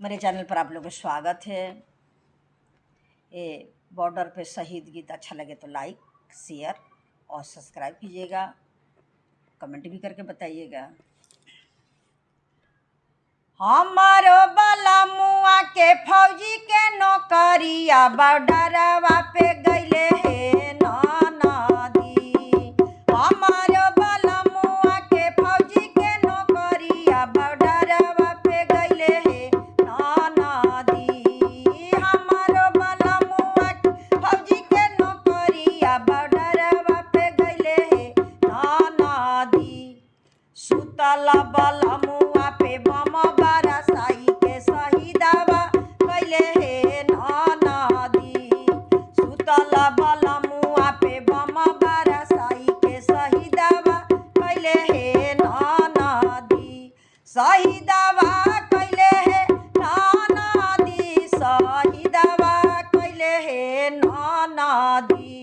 मेरे चैनल पर आप लोगों का स्वागत है। ये बॉर्डर पे शहीद गीत अच्छा लगे तो लाइक, शेयर और सब्सक्राइब कीजिएगा, कमेंट भी करके बताइएगा। हमारो बाला मुआ के फौजी के नौकरिया बॉर्डरवा पे गइले हे नदी। हमारो बाला मुआ के फौजी के नौकरिया बॉर्डरवा पे गइले हे नदी। हमारो बाला मुआ के फौजी के नौकरिया बॉर्डरवा पे गइले हे नदी। सुतला बाला मुआ पे बम बरसाई के शहीदवा कैले हे नदी। सुतला बाला मुआ पे बम बरसाई के शहीदवा कैले हे नदी। शहीदवा कैले हे नदी। शहीदवा कैले हे नदी।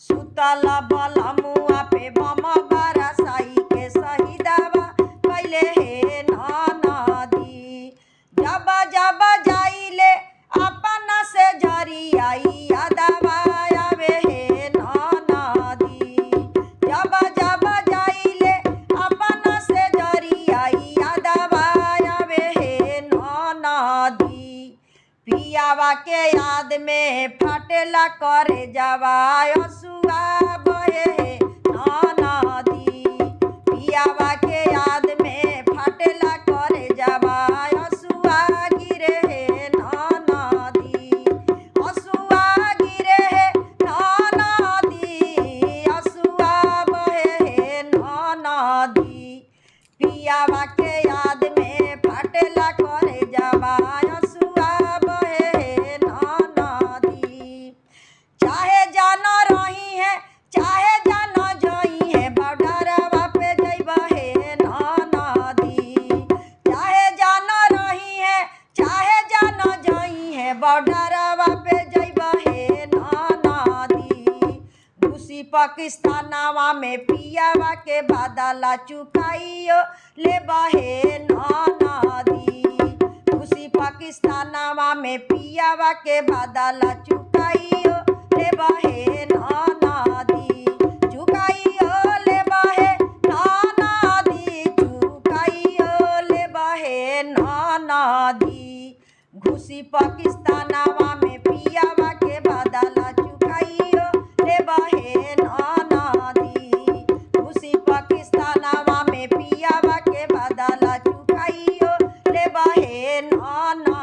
सुतला बाला मुआ पे बम बरसाई के शहीदवा कैले हे नदी। जब जब जाइले अपना से जरियाई यादवा आवे हे नदी। जब जब जाइले अपना से जरियाई यादवा आवे हे नदी। पियावा के याद में फटेला करे जवा असुआ बहे हे नदी। पियावा के याद में फटेला करे जवा असुआ गिरे हे नदी। असुआ गिरे हे नदी। असुआ बहे हे नदी। पियावा के याद में फटेला करे जवा असुआ बहे हे नदी। चाहे जानो रही है चाहे जानो जोई है बॉर्डरवा पे जइबा हे नदी। चाहे जानो रही है चाहे जानो जोई है बॉर्डरवा पे जइबा हे नदी। घुसी पाकिस्तानवा में पियावा के बदला चुकाइयो लेबा हे नदी। घुसी पाकिस्तानवा में पियावा के बदला चुकाइयो लेबा हे नदी। चुकाइयो लेबा हे नदी। चुकाइयो लेबा हे नदी। घुसी पाकिस्तानवा में पियावा के बदला चुकाइयो लेबा हे नदी। घुसी पाकिस्तानवा में पियावा के बदला चुकाइयो लेबा हे नदी।